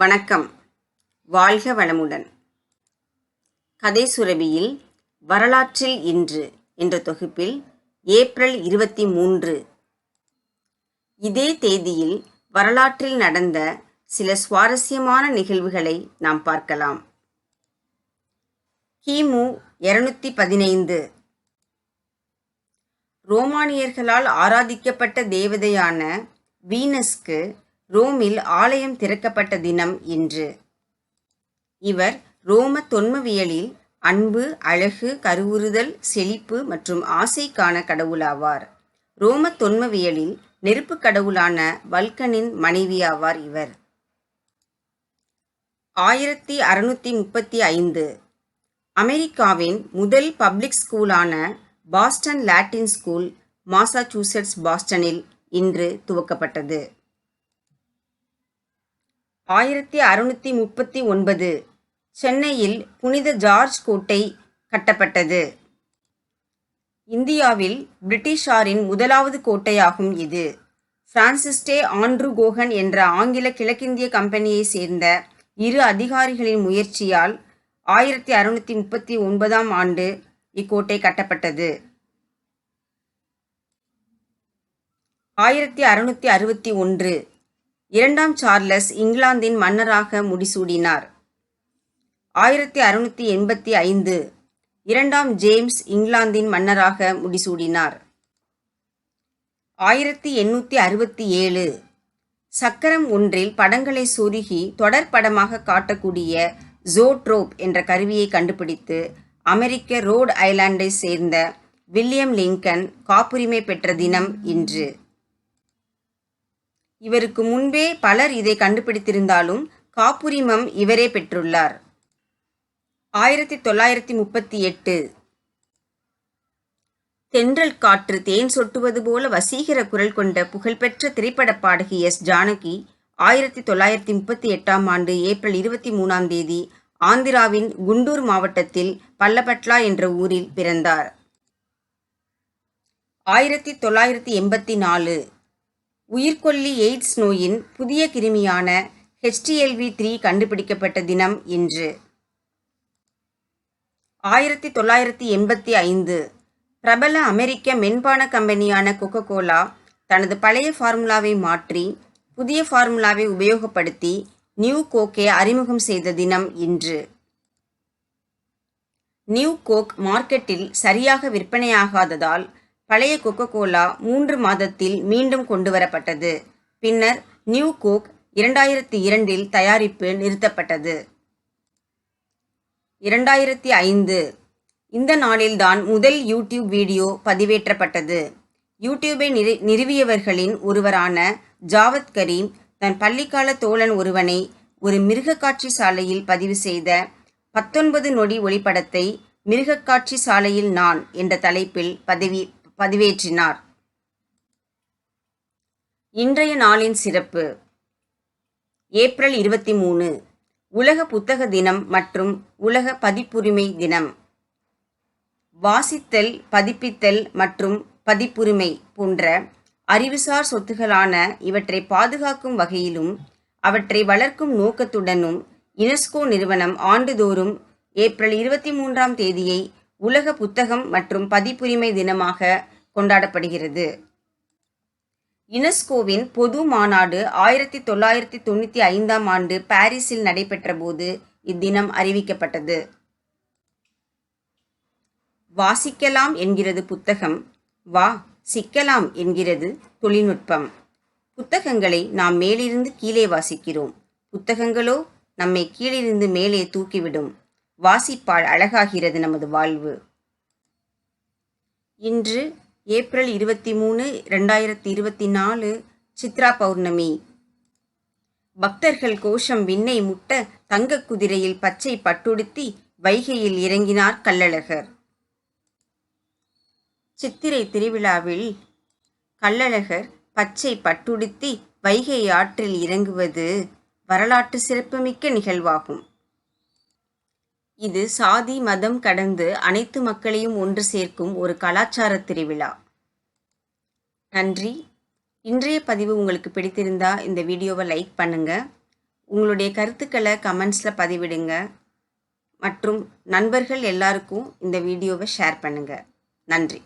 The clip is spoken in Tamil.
வணக்கம். வாழ்க வளமுடன். கதை சுரபியில் வரலாற்றில் இன்று என்ற தொகுப்பில் ஏப்ரல் 23 இதே தேதியில் வரலாற்றில் நடந்த சில சுவாரஸ்யமான நிகழ்வுகளை நாம் பார்க்கலாம். கிமு 215 ரோமானியர்களால் ஆராதிக்கப்பட்ட தேவதையான வீனஸ்க்கு ரோமில் ஆலயம் திறக்கப்பட்ட தினம் இன்று. இவர் ரோம தொன்மவியலில் அன்பு, அழகு, கருவுறுதல், செழிப்பு மற்றும் ஆசைக்கான கடவுளாவார். ரோம தொன்மவியலில் நெருப்பு கடவுளான வல்கனின் மனைவியாவார் இவர். 1635 அமெரிக்காவின் முதல் பப்ளிக் ஸ்கூலான பாஸ்டன் லாட்டின் ஸ்கூல் மாசாசூசெட்ஸ் பாஸ்டனில் இன்று துவக்கப்பட்டது. 1639 சென்னையில் புனித ஜார்ஜ் கோட்டை கட்டப்பட்டது. இந்தியாவில் பிரிட்டிஷாரின் முதலாவது கோட்டையாகும் இது. பிரான்சிஸ் ஆண்ட்ரூ கோகன் என்ற ஆங்கில கிழக்கிந்திய கம்பெனியை சேர்ந்த இரு அதிகாரிகளின் முயற்சியால் 1639 ஆண்டு இக்கோட்டை கட்டப்பட்டது. 1661 இரண்டாம் சார்லஸ் இங்கிலாந்தின் மன்னராக முடிசூடினார். 1685 இரண்டாம் ஜேம்ஸ் இங்கிலாந்தின் மன்னராக முடிசூடினார். 1867 சக்கரம் ஒன்றில் படங்களை சொருகி தொடர் படமாக காட்டக்கூடிய ஜோட்ரோப் என்ற கருவியை கண்டுபிடித்து அமெரிக்க ரோட் ஐலாண்டை சேர்ந்த வில்லியம் லிங்கன் காப்புரிமை பெற்ற தினம் இன்று. இவருக்கு முன்பே பலர் இதை கண்டுபிடித்திருந்தாலும் காப்புரிமம் இவரே பெற்றுள்ளார். 1938 தென்றல் காற்று தேன் சொட்டுவது போல வசீகர குரல் கொண்ட புகழ்பெற்ற திரைப்பட பாடகி எஸ். ஜானகி 1938 ஆண்டு ஏப்ரல் 23 ஆந்திராவின் குண்டூர் மாவட்டத்தில் பல்லபட்லா என்ற ஊரில் பிறந்தார். 1984 உயிர்கொல்லி எய்ட்ஸ் நோயின் புதிய கிருமியான HTLV-3 கண்டுபிடிக்கப்பட்ட தினம் இன்று. 1985 பிரபல அமெரிக்க மென்பான கம்பெனியான கோகோ-கோலா தனது பழைய ஃபார்முலாவை மாற்றி புதிய ஃபார்முலாவை உபயோகப்படுத்தி நியூ கோக்கை அறிமுகம் செய்த தினம் இன்று. நியூ கோக் மார்க்கெட்டில் சரியாக விற்பனையாகாததால் பழைய கோகோ-கோலா 3 மாதத்தில் மீண்டும் கொண்டுவரப்பட்டது. பின்னர் நியூ கோக் 2002 தயாரிப்பு நிறுத்தப்பட்டது. 2005 இந்த நாளில்தான் முதல் யூடியூப் வீடியோ பதிவேற்றப்பட்டது. யூடியூபை நிறுவியவர்களின் ஒருவரான ஜாவத் கரீம் தன் பள்ளிக்கால தோழன் ஒருவனை ஒரு மிருகக்காட்சி சாலையில் பதிவு செய்த 19 நொடி ஒளிப்படத்தை மிருகக்காட்சி சாலையில் நான் என்ற தலைப்பில் பதிவேற்றினார். இன்றைய நாளின் சிறப்பு: ஏப்ரல் 23 உலக புத்தக தினம் மற்றும் உலக பதிப்புரிமை தினம். வாசித்தல், பதிப்பித்தல் மற்றும் பதிப்புரிமை போன்ற அறிவுசார் சொத்துகளான இவற்றை பாதுகாக்கும் வகையிலும் அவற்றை வளர்க்கும் நோக்கத்துடனும் யுனெஸ்கோ நிறுவனம் ஆண்டுதோறும் ஏப்ரல் 23 உலக புத்தகம் மற்றும் பதிப்புரிமை தினமாக கொண்டாடப்படுகிறது. யுனெஸ்கோவின் பொது மாநாடு 1995 ஆண்டு பாரிஸில் நடைபெற்ற போது இத்தினம் அறிவிக்கப்பட்டது. வாசிக்கலாம் என்கிறது புத்தகம், வா சிக்கலாம் என்கிறது தொழில்நுட்பம். புத்தகங்களை நாம் மேலிருந்து கீழே வாசிக்கிறோம், புத்தகங்களோ நம்மை கீழிருந்து மேலே தூக்கிவிடும். வாசிப்பால் அழகாகிறது நமது வாழ்வு. இன்று ஏப்ரல் 23, 2024 சித்ரா பௌர்ணமி. பக்தர்கள் கோஷம் விண்ணை முட்ட தங்க குதிரையில் பச்சை பட்டுடுத்தி வைகையில் இறங்கினார் கள்ளழகர். சித்திரை திருவிழாவில் கள்ளழகர் பச்சை பட்டுடுத்தி வைகை ஆற்றில் இறங்குவது வரலாற்று சிறப்புமிக்க நிகழ்வாகும். இது சாதி மதம் கடந்து அனைத்து மக்களையும் ஒன்று சேர்க்கும் ஒரு கலாச்சார திருவிழா. நன்றி. இன்றைய பதிவு உங்களுக்கு பிடித்திருந்தா இந்த வீடியோவை லைக் பண்ணுங்க. உங்களுடைய கருத்துக்களை கமெண்ட்ஸில் பதிவிடுங்க மற்றும் நண்பர்கள் எல்லாருக்கும் இந்த வீடியோவை ஷேர் பண்ணுங்கள். நன்றி.